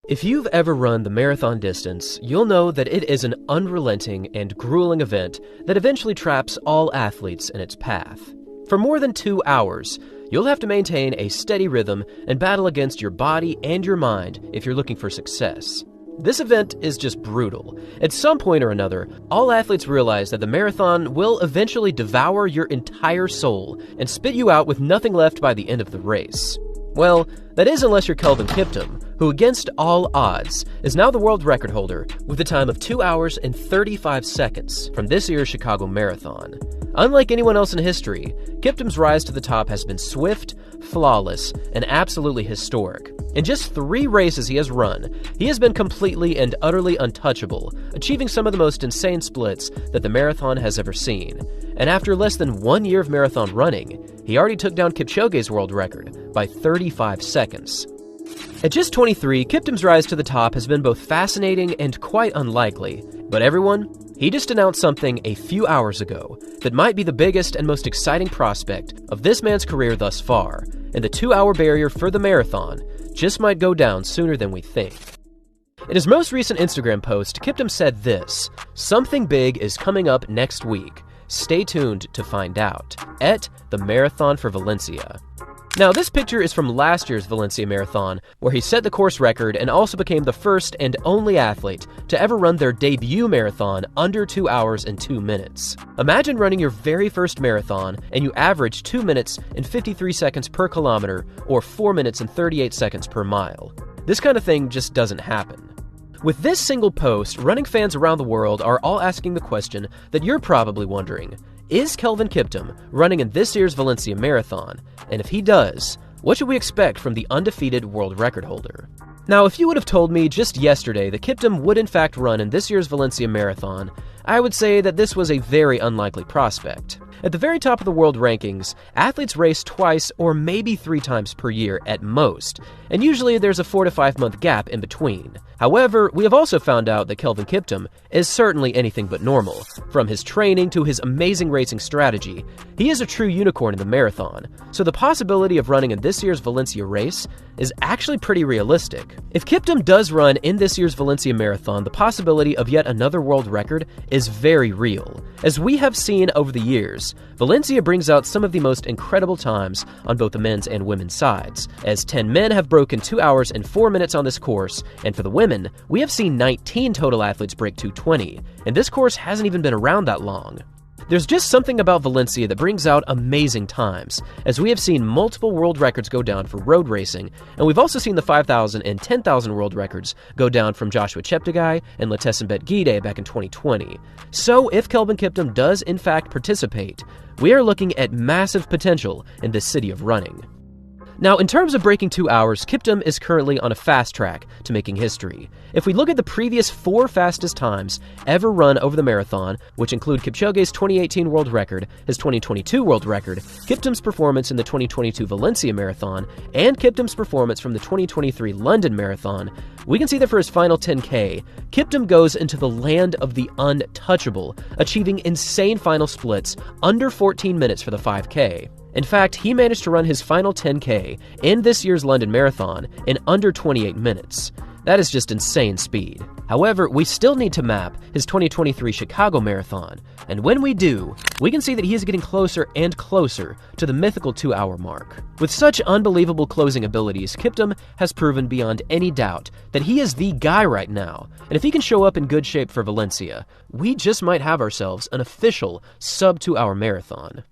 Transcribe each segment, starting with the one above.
If you've ever run the marathon distance, you'll know that it is an unrelenting and grueling event that eventually traps all athletes in its path. For more than 2 hours, you'll have to maintain a steady rhythm and battle against your body and your mind if you're looking for success. This event is just brutal. At some point or another, all athletes realize that the marathon will eventually devour your entire soul and spit you out with nothing left by the end of the race. Well, that is unless you're Kelvin Kiptum, who against all odds is now the world record holder with a time of 2 hours and 35 seconds from this year's Chicago Marathon. Unlike anyone else in history, Kiptum's rise to the top has been swift, flawless, and absolutely historic. In just 3 races he has run, he has been completely and utterly untouchable, achieving some of the most insane splits that the marathon has ever seen. And after less than 1 year of marathon running, he already took down Kipchoge's world record by 35 seconds. At just 23, Kiptum's rise to the top has been both fascinating and quite unlikely. But everyone, he just announced something a few hours ago that might be the biggest and most exciting prospect of this man's career thus far, and the 2-hour barrier for the marathon just might go down sooner than we think. In his most recent Instagram post, Kiptum said this: "Something big is coming up next week. Stay tuned to find out. At the Marathon for Valencia." Now, this picture is from last year's Valencia Marathon, where he set the course record and also became the first and only athlete to ever run their debut marathon under 2 hours and 2 minutes. Imagine running your very first marathon and you average 2 minutes and 53 seconds per kilometer, or 4 minutes and 38 seconds per mile. This kind of thing just doesn't happen. With this single post, running fans around the world are all asking the question that you're probably wondering: is Kelvin Kiptum running in this year's Valencia Marathon? And if he does, what should we expect from the undefeated world record holder? Now, if you would have told me just yesterday that Kiptum would in fact run in this year's Valencia Marathon, I would say that this was a very unlikely prospect. At the very top of the world rankings, athletes race twice or maybe 3 times per year at most, and usually there's a 4 to 5 month gap in between. However, we have also found out that Kelvin Kiptum is certainly anything but normal. From his training to his amazing racing strategy, he is a true unicorn in the marathon, so the possibility of running in this year's Valencia race is actually pretty realistic. If Kiptum does run in this year's Valencia Marathon, the possibility of yet another world record is very real. As we have seen over the years, Valencia brings out some of the most incredible times on both the men's and women's sides, as 10 men have broken 2 hours and 4 minutes on this course, and for the women, we have seen 19 total athletes break 2:20, and this course hasn't even been around that long. There's just something about Valencia that brings out amazing times, as we have seen multiple world records go down for road racing, and we've also seen the 5,000 and 10,000 world records go down from Joshua Cheptegei and Letesenbet Gide back in 2020. So if Kelvin Kiptum does in fact participate, we are looking at massive potential in this city of running. Now, in terms of breaking 2 hours, Kiptum is currently on a fast track to making history. If we look at the previous 4 fastest times ever run over the marathon, which include Kipchoge's 2018 world record, his 2022 world record, Kiptum's performance in the 2022 Valencia Marathon, and Kiptum's performance from the 2023 London Marathon, we can see that for his final 10K, Kiptum goes into the land of the untouchable, achieving insane final splits under 14 minutes for the 5K. In fact, he managed to run his final 10K in this year's London Marathon in under 28 minutes. That is just insane speed. However, we still need to map his 2023 Chicago Marathon, and when we do, we can see that he is getting closer and closer to the mythical 2-hour mark. With such unbelievable closing abilities, Kiptum has proven beyond any doubt that he is the guy right now, and if he can show up in good shape for Valencia, we just might have ourselves an official sub-2-hour marathon.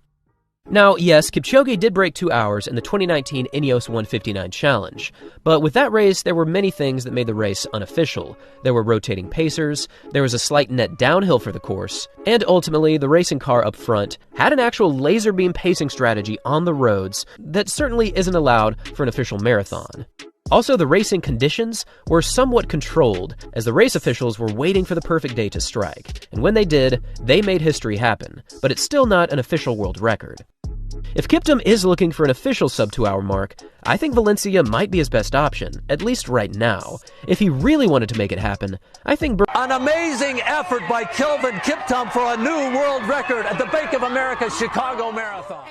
Now, yes, Kipchoge did break 2 hours in the 2019 Ineos 159 Challenge, but with that race, there were many things that made the race unofficial. There were rotating pacers, there was a slight net downhill for the course, and ultimately, the racing car up front had an actual laser beam pacing strategy on the roads that certainly isn't allowed for an official marathon. Also, the racing conditions were somewhat controlled, as the race officials were waiting for the perfect day to strike, and when they did, they made history happen, but it's still not an official world record. If Kiptum is looking for an official sub-2-hour mark, I think Valencia might be his best option, at least right now. If he really wanted to make it happen, I think an amazing effort by Kelvin Kiptum for a new world record at the Bank of America Chicago Marathon.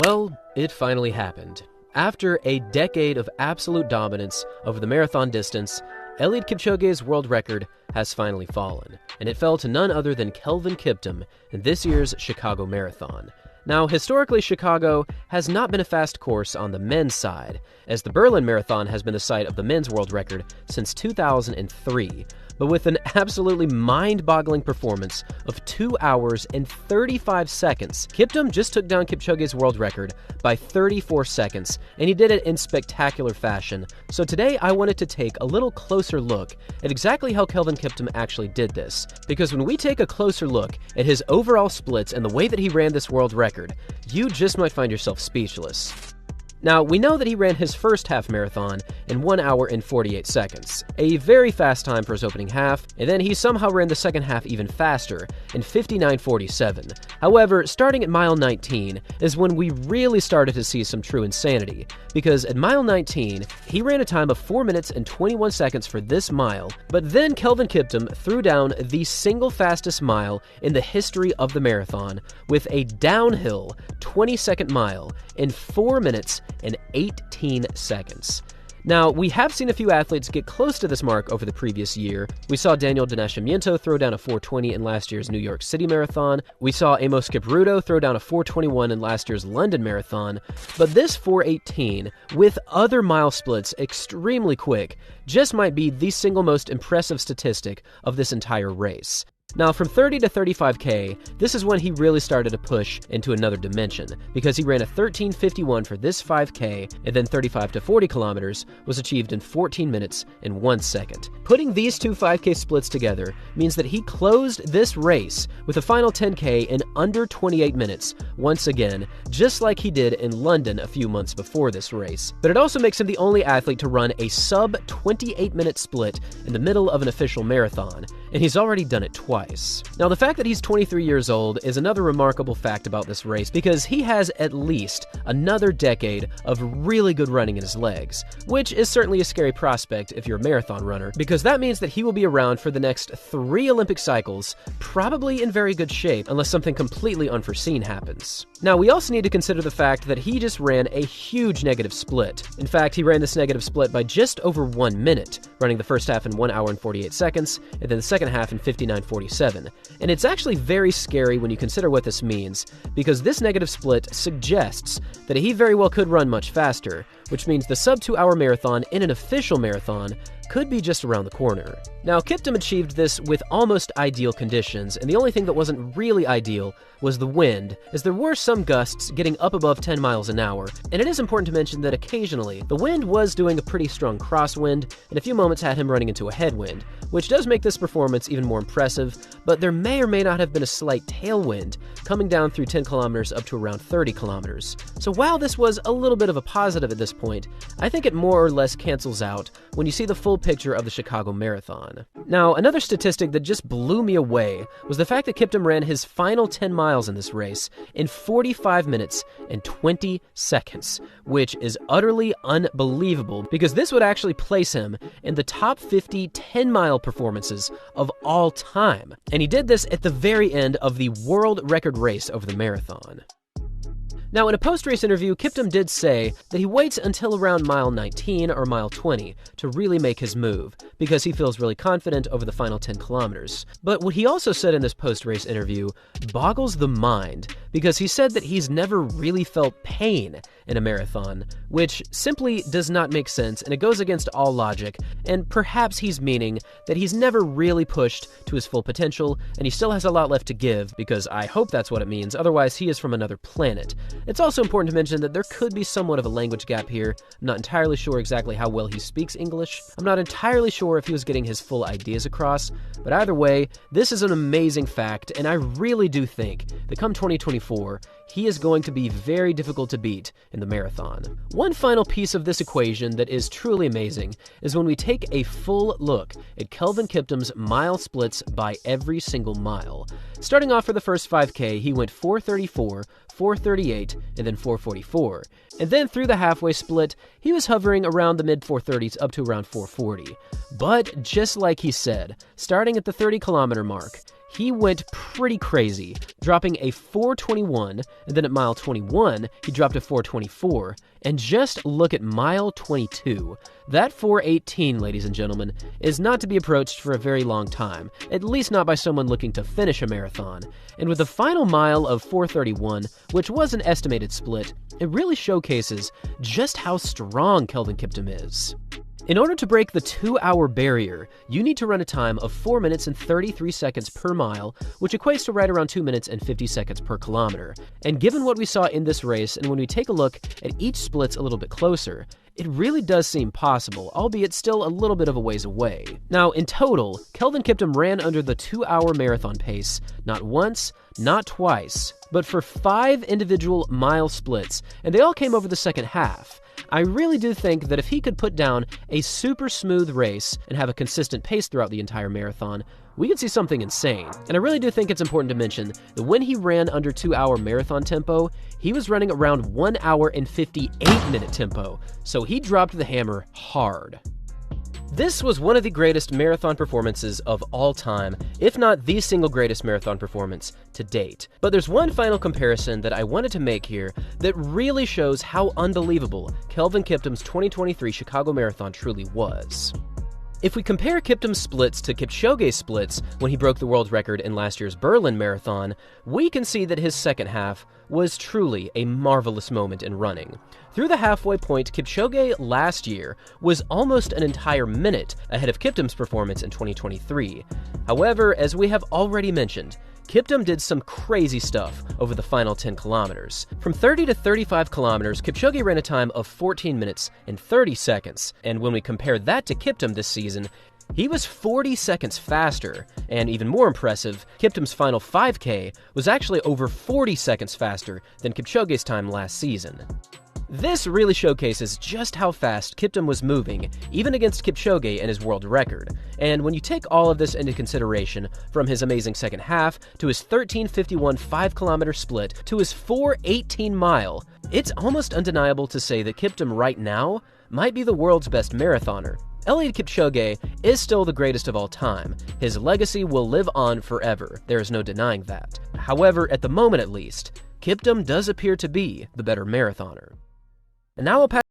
Well, it finally happened. After a decade of absolute dominance over the marathon distance, Eliud Kipchoge's world record has finally fallen, and it fell to none other than Kelvin Kiptum in this year's Chicago Marathon. Now, historically, Chicago has not been a fast course on the men's side, as the Berlin Marathon has been the site of the men's world record since 2003. But with an absolutely mind-boggling performance of 2 hours and 35 seconds, Kiptum just took down Kipchoge's world record by 34 seconds, and he did it in spectacular fashion. So today I wanted to take a little closer look at exactly how Kelvin Kiptum actually did this, because when we take a closer look at his overall splits and the way that he ran this world record, you just might find yourself speechless. Now, we know that he ran his first half marathon in 1 hour and 48 seconds, a very fast time for his opening half, and then he somehow ran the second half even faster in 59:47. However, starting at mile 19 is when we really started to see some true insanity, because at mile 19, he ran a time of 4 minutes and 21 seconds for this mile, but then Kelvin Kiptum threw down the single fastest mile in the history of the marathon with a downhill 20-second mile in 4 minutes and 18 seconds. Now, we have seen a few athletes get close to this mark over the previous year. We saw Daniel Dinascimento throw down a 4:20 in last year's New York City Marathon. We saw Amos Kipruto throw down a 4:21 in last year's London Marathon. But this 4:18, with other mile splits extremely quick, just might be the single most impressive statistic of this entire race. Now, from 30 to 35K, this is when he really started to push into another dimension, because he ran a 13:51 for this 5K, and then 35 to 40 kilometers was achieved in 14 minutes and 1 second. Putting these two 5K splits together means that he closed this race with a final 10K in under 28 minutes, once again, just like he did in London a few months before this race. But it also makes him the only athlete to run a sub-28-minute split in the middle of an official marathon, and he's already done it twice. Now, the fact that he's 23 years old is another remarkable fact about this race, because he has at least another decade of really good running in his legs, which is certainly a scary prospect if you're a marathon runner, because that means that he will be around for the next 3 Olympic cycles, probably in very good shape, unless something completely unforeseen happens. Now, we also need to consider the fact that he just ran a huge negative split. In fact, he ran this negative split by just over 1 minute, running the first half in 1 hour and 48 seconds, and then the second half in 59:47. And it's actually very scary when you consider what this means, because this negative split suggests that he very well could run much faster, which means the sub-2 hour marathon in an official marathon could be just around the corner. Now, Kiptum achieved this with almost ideal conditions, and the only thing that wasn't really ideal was the wind, as there were some gusts getting up above 10 miles an hour, and it is important to mention that occasionally, the wind was doing a pretty strong crosswind, and a few moments had him running into a headwind, which does make this performance even more impressive, but there may or may not have been a slight tailwind, coming down through 10 kilometers up to around 30 kilometers. So while this was a little bit of a positive at this point, I think it more or less cancels out when you see the full picture of the Chicago Marathon. Now, another statistic that just blew me away was the fact that Kiptum ran his final 10 miles in this race in 45 minutes and 20 seconds, which is utterly unbelievable, because this would actually place him in the top 50 10-mile performances of all time. And he did this at the very end of the world record race over the marathon. Now, in a post-race interview, Kiptum did say that he waits until around mile 19 or mile 20 to really make his move, because he feels really confident over the final 10 kilometers. But what he also said in this post-race interview boggles the mind, because he said that he's never really felt pain in a marathon, which simply does not make sense, and it goes against all logic, and perhaps he's meaning that he's never really pushed to his full potential, and he still has a lot left to give, because I hope that's what it means, otherwise he is from another planet. It's also important to mention that there could be somewhat of a language gap here. I'm not entirely sure exactly how well he speaks English. I'm not entirely sure if he was getting his full ideas across, but either way, this is an amazing fact, and I really do think that come 2024, he is going to be very difficult to beat in the marathon. One final piece of this equation that is truly amazing is when we take a full look at Kelvin Kiptum's mile splits by every single mile. Starting off for the first 5K, he went 4:34, 4:38, and then 4:44. And then through the halfway split, he was hovering around the mid-430s up to around 4:40. But just like he said, starting at the 30-kilometer mark, he went pretty crazy, dropping a 4:21, and then at mile 21, he dropped a 4:24. And just look at mile 22. That 4:18, ladies and gentlemen, is not to be approached for a very long time, at least not by someone looking to finish a marathon. And with the final mile of 4:31, which was an estimated split, it really showcases just how strong Kelvin Kiptum is. In order to break the 2-hour barrier, you need to run a time of 4 minutes and 33 seconds per mile, which equates to right around 2 minutes and 50 seconds per kilometer. And given what we saw in this race, and when we take a look at each splits a little bit closer, it really does seem possible, albeit still a little bit of a ways away. Now, in total, Kelvin Kiptum ran under the 2-hour marathon pace, not once, not twice, but for 5 individual mile splits, and they all came over the second half. I really do think that if he could put down a super smooth race and have a consistent pace throughout the entire marathon, we could see something insane. And I really do think it's important to mention that when he ran under 2-hour marathon tempo, he was running around 1 hour and 58-minute tempo, so he dropped the hammer hard. This was one of the greatest marathon performances of all time, if not the single greatest marathon performance to date. But there's one final comparison that I wanted to make here that really shows how unbelievable Kelvin Kiptum's 2023 Chicago Marathon truly was. If we compare Kiptum's splits to Kipchoge's splits when he broke the world record in last year's Berlin Marathon, we can see that his second half was truly a marvelous moment in running. Through the halfway point, Kipchoge last year was almost an entire minute ahead of Kiptum's performance in 2023. However, as we have already mentioned, Kiptum did some crazy stuff over the final 10 kilometers. From 30 to 35 kilometers, Kipchoge ran a time of 14 minutes and 30 seconds, and when we compare that to Kiptum this season, he was 40 seconds faster, and even more impressive, Kiptum's final 5K was actually over 40 seconds faster than Kipchoge's time last season. This really showcases just how fast Kiptum was moving, even against Kipchoge and his world record. And when you take all of this into consideration, from his amazing second half, to his 13:51 5-kilometer split, to his 4:18 mile, it's almost undeniable to say that Kiptum right now might be the world's best marathoner. Eliud Kipchoge is still the greatest of all time. His legacy will live on forever, there is no denying that. However, at the moment at least, Kiptum does appear to be the better marathoner. And now I'll pass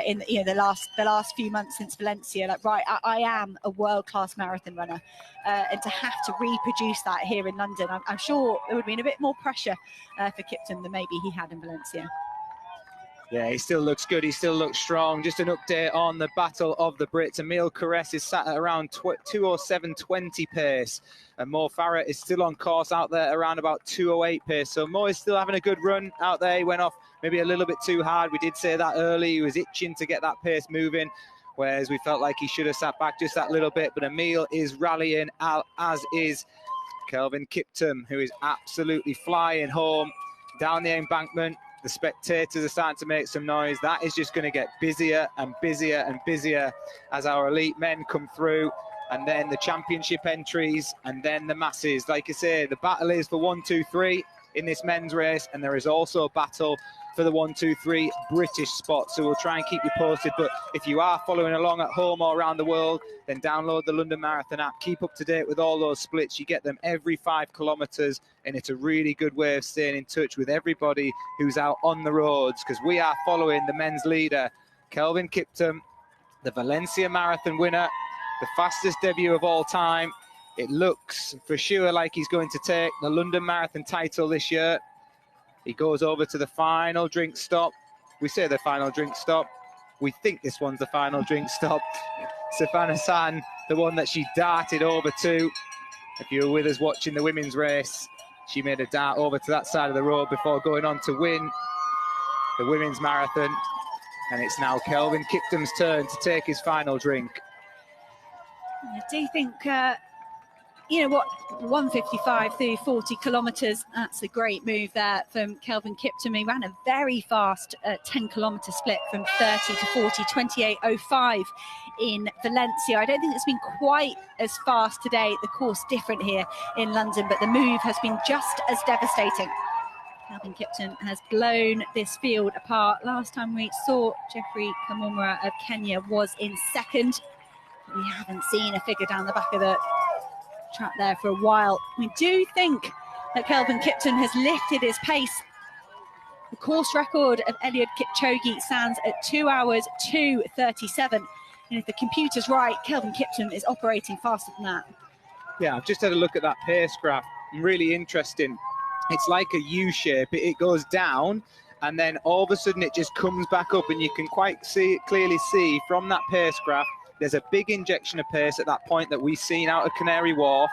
in the last few months since Valencia, like, right, I am a world-class marathon runner, and to have to reproduce that here in London, I'm sure there would have been a bit more pressure for Kiptum than maybe he had in Valencia. Yeah, he still looks good. He still looks strong. Just an update on the Battle of the Brits. Emile Caress is sat at around 2:07:20 pace. And Mo Farah is still on course out there around about 2:08 pace. So Mo is still having a good run out there. He went off maybe a little bit too hard. We did say that early. He was itching to get that pace moving, whereas we felt like he should have sat back just that little bit. But Emile is rallying, as is Kelvin Kiptum, who is absolutely flying home down the embankment. The spectators are starting to make some noise. That is just going to get busier and busier and busier as our elite men come through, and then the championship entries, and then the masses. Like I say, the battle is for 1, 2, 3 in this men's race, and there is also a battle for the 1, 2, 3 British spot. So we'll try and keep you posted. But if you are following along at home or around the world, then download the London Marathon app. Keep up to date with all those splits. You get them every 5 kilometres, and it's a really good way of staying in touch with everybody who's out on the roads, because we are following the men's leader, Kelvin Kiptum, the Valencia Marathon winner, the fastest debut of all time. It looks for sure like he's going to take the London Marathon title this year. He goes over to the final drink stop. We say the final drink stop. We think this one's the final drink stop. Sifan Hassan, the one that she darted over to. If you were with us watching the women's race, she made a dart over to that side of the road before going on to win the women's marathon. And it's now Kelvin Kiptum's turn to take his final drink. I do think, you know what, 1:55 through 40 kilometres, that's a great move there from Kelvin Kiptum. He ran a very fast 10-kilometre split from 30 to 40, 28:05 in Valencia. I don't think it's been quite as fast today. The course different here in London, but the move has been just as devastating. Kelvin Kiptum has blown this field apart. Last time we saw Geoffrey Kamumura of Kenya was in second. We haven't seen a figure down the back of the track there for a while. We do think that Kelvin Kiptum has lifted his pace. The course record of Eliud Kipchoge stands at 2 hours 2:37. And if the computer's right, Kelvin Kiptum is operating faster than that. Yeah, I've just had a look at that pace graph. Really interesting. It's like a U shape. It goes down, and then all of a sudden it just comes back up, and you can quite clearly see from that pace graph there's a big injection of pace at that point that we've seen out of Canary Wharf,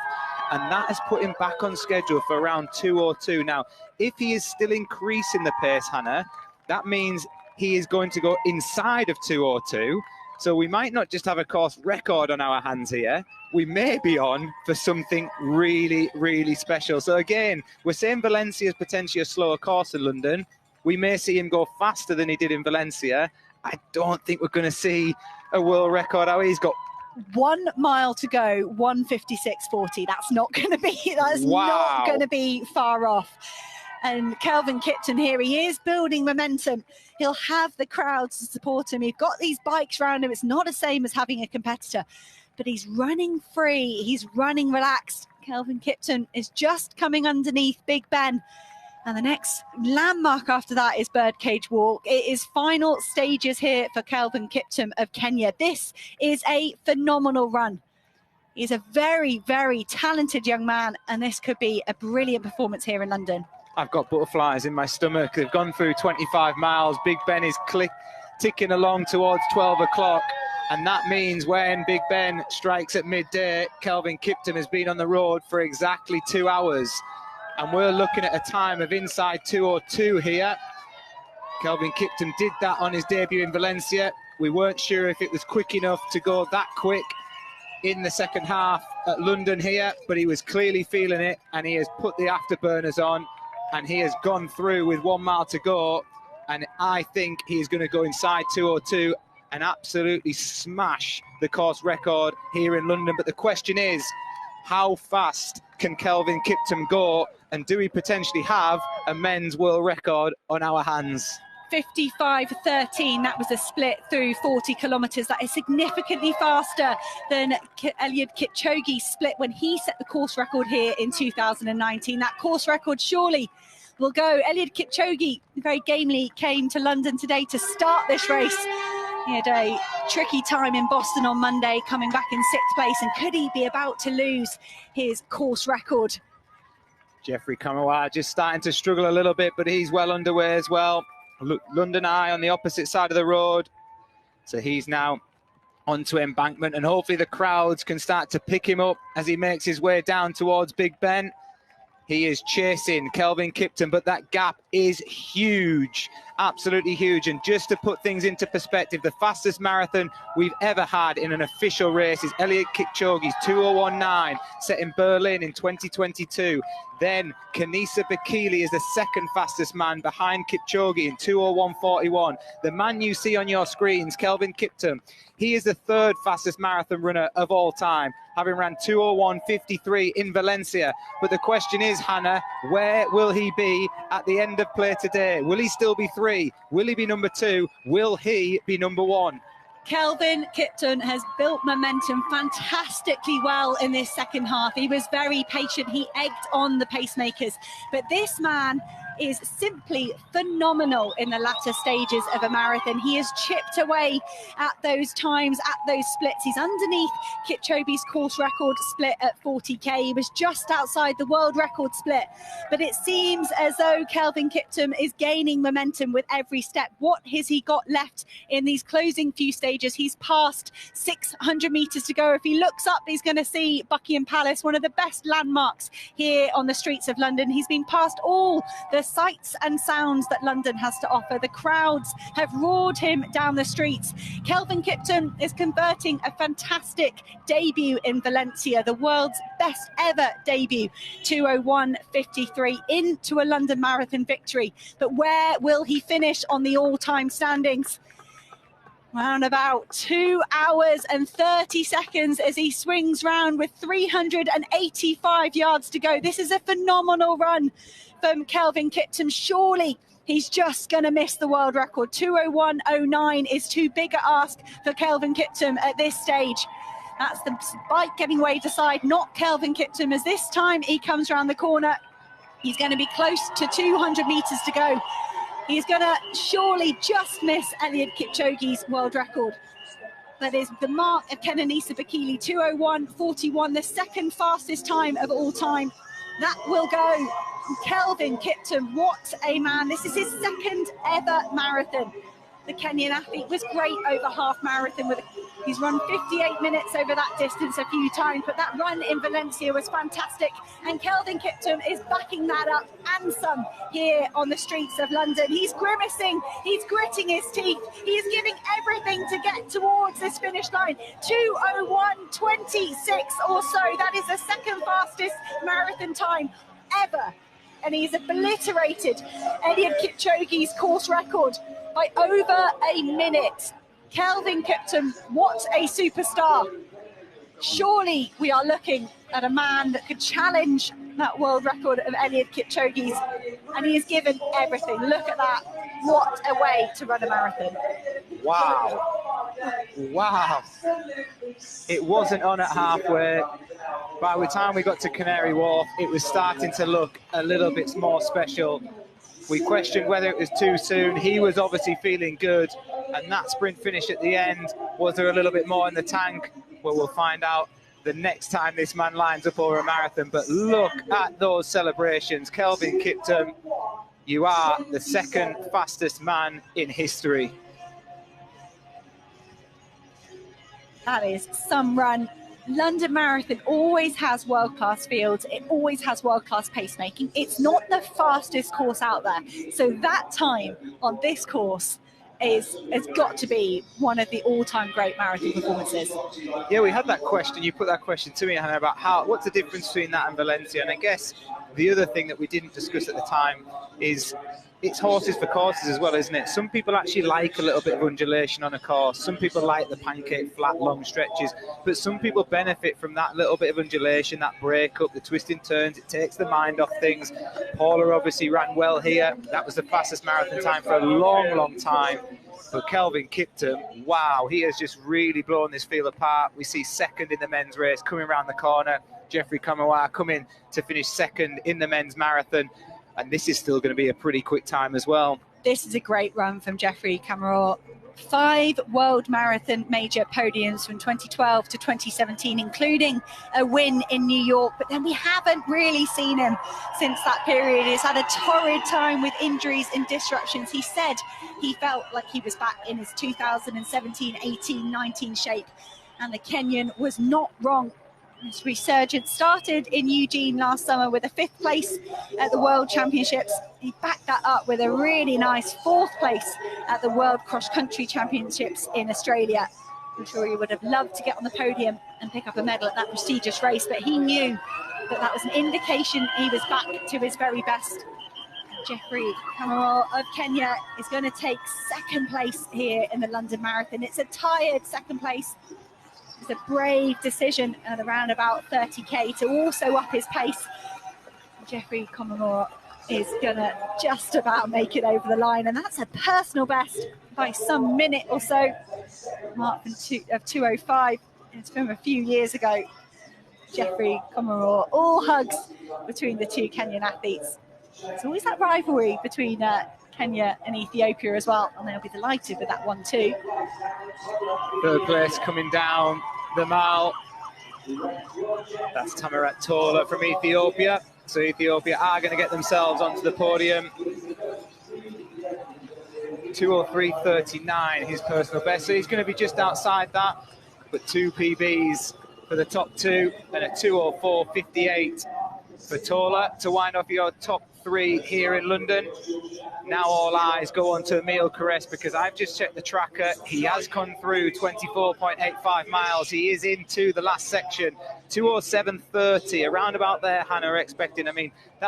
and that has put him back on schedule for around 2:02. Now, if he is still increasing the pace, Hannah, that means he is going to go inside of 2:02. So we might not just have a course record on our hands here. We may be on for something really, really special. So again, we're saying Valencia is potentially a slower course in London. We may see him go faster than he did in Valencia. I don't think we're going to see a world record. He's got 1 mile to go, 1:56.40. That's not going to be. Not going to be far off. And Kelvin Kiptum here, he is building momentum. He'll have the crowds to support him. He's got these bikes around him. It's not the same as having a competitor, but he's running free. He's running relaxed. Kelvin Kiptum is just coming underneath Big Ben. And the next landmark after that is Birdcage Walk. It is final stages here for Kelvin Kiptum of Kenya. This is a phenomenal run. He's a very, very talented young man, and this could be a brilliant performance here in London. I've got butterflies in my stomach. They've gone through 25 miles. Big Ben is ticking along towards 12 o'clock. And that means when Big Ben strikes at midday, Kelvin Kiptum has been on the road for exactly 2 hours. And we're looking at a time of inside 2:02 here. Kelvin Kiptum did that on his debut in Valencia. We weren't sure if it was quick enough to go that quick in the second half at London here, but he was clearly feeling it, and he has put the afterburners on, and he has gone through with 1 mile to go. And I think he's going to go inside 2:02 and absolutely smash the course record here in London. But the question is, how fast can Kelvin Kiptum go, and do we potentially have a men's world record on our hands? 55:13, that was a split through 40 kilometres. That is significantly faster than Eliud Kipchoge's split when he set the course record here in 2019. That course record surely will go. Eliud Kipchoge very gamely came to London today to start this race. He had a tricky time in Boston on Monday, coming back in 6th place, and could he be about to lose his course record? Geoffrey Kamumura just starting to struggle a little bit, but he's well underway as well. Look, London Eye on the opposite side of the road. So he's now onto embankment, and hopefully the crowds can start to pick him up as he makes his way down towards Big Ben. He is chasing Kelvin Kiptum, but that gap is huge, absolutely huge. And just to put things into perspective, the fastest marathon we've ever had in an official race is Eliud Kipchoge's 2:01.9, set in Berlin in 2022. Then Kenenisa Bekele is the second fastest man behind Kipchoge in 2:01.41. The man you see on your screens, Kelvin Kiptum, he is the third fastest marathon runner of all time, having ran 2:01.53 in Valencia. But the question is, Hannah, where will he be at the end of play today? Will he still be 3? Will he be number 2? Will he be number 1? Kelvin Kiptum has built momentum fantastically well in this second half. He was very patient. He egged on the pacemakers. But this man is simply phenomenal in the latter stages of a marathon. He has chipped away at those times, at those splits. He's underneath Kipchoge's course record split at 40k. He was just outside the world record split. But it seems as though Kelvin Kiptum is gaining momentum with every step. What has he got left in these closing few stages? He's passed 600 metres to go. If he looks up, he's going to see Buckingham Palace, one of the best landmarks here on the streets of London. He's been past all the sights and sounds that London has to offer. The crowds have roared him down the streets. Kelvin Kiptum is converting a fantastic debut in Valencia, the world's best ever debut, 2:01.53, into a London Marathon victory. But where will he finish on the all-time standings? Around about 2 hours and 30 seconds as he swings round with 385 yards to go. This is a phenomenal run from Kelvin Kiptum. Surely he's just going to miss the world record. 2:01.09 is too big a ask for Kelvin Kiptum at this stage. That's the bike getting waved aside, not Kelvin Kiptum, as this time he comes around the corner. He's going to be close to 200 metres to go. He's going to surely just miss Eliud Kipchoge's world record. That is the mark of Kenenisa Bekele, 2:01.41, the second fastest time of all time. That will go. Kelvin Kiptum, what a man. This is his second ever marathon. The Kenyan athlete was great over half marathon. He's run 58 minutes over that distance a few times, but that run in Valencia was fantastic. And Kelvin Kiptum is backing that up and some here on the streets of London. He's grimacing, he's gritting his teeth, he's giving everything to get towards this finish line. 2:01.26 or so. That is the second fastest marathon time ever. And he's obliterated Eliud Kipchoge's course record by over a minute. Kelvin Kiptum, what a superstar. Surely we are looking at a man that could challenge that world record of Eliud Kipchoge's, and he has given everything. Look at that. What a way to run a marathon. Wow. Wow. It wasn't on at halfway. By the time we got to Canary Wharf, it was starting to look a little bit more special. We questioned whether it was too soon. He was obviously feeling good. And that sprint finish at the end, was there a little bit more in the tank? Well, we'll find out the next time this man lines up over a marathon. But look at those celebrations. Kelvin Kiptum, you are the second fastest man in history. That is some run. London Marathon always has world-class fields. It always has world-class pacemaking. It's not the fastest course out there. So that time on this course has got to be one of the all-time great marathon performances. Yeah, we had that question. You put that question to me, Hannah, about what's the difference between that and Valencia? And I guess the other thing that we didn't discuss at the time is it's horses for courses as well, isn't it? Some people actually like a little bit of undulation on a course. Some people like the pancake flat long stretches, but some people benefit from that little bit of undulation, that break up, the twisting turns. It takes the mind off things. Paula obviously ran well here. That was the fastest marathon time for a long, long time. But Kelvin Kiptum, wow, he has just really blown this field apart. We see second in the men's race coming around the corner. Jeffrey Kamawar coming to finish second in the men's marathon. And this is still going to be a pretty quick time as well. This is a great run from Jeffrey Kamawar. 5 World Marathon major podiums from 2012 to 2017, including a win in New York. But then we haven't really seen him since that period. He's had a torrid time with injuries and disruptions. He said he felt like he was back in his 2017, 18, 19 shape. And the Kenyan was not wrong. His resurgence started in Eugene last summer with a 5th place at the World Championships. He backed that up with a really nice 4th place at the World Cross Country Championships in Australia. I'm sure he would have loved to get on the podium and pick up a medal at that prestigious race, but he knew that that was an indication he was back to his very best. Jeffrey Kamawar of Kenya is going to take 2nd place here in the London Marathon. It's a tired 2nd place. It's a brave decision at around about 30k to also up his pace. Jeffrey Kamawar is going to just about make it over the line, and that's a personal best by some minute or so. Mark of 2:05. It's from a few years ago. Jeffrey Kamawar, all hugs between the two Kenyan athletes. There's always that rivalry between Kenya and Ethiopia as well, and they'll be delighted with that one too. 3rd place coming down the mile. That's Tamarat Tola from Ethiopia. So Ethiopia are going to get themselves onto the podium. 2:03.39, his personal best. So he's going to be just outside that, but 2 PBs for the top 2 and a 2:04.58 for Tola to wind off your top 3 here in London. Now all eyes go on to Emil Caress, because I've just checked the tracker. He has come through 24.85 miles. He is into the last section, 2:07.30, around about there. Hannah are expecting, I mean, that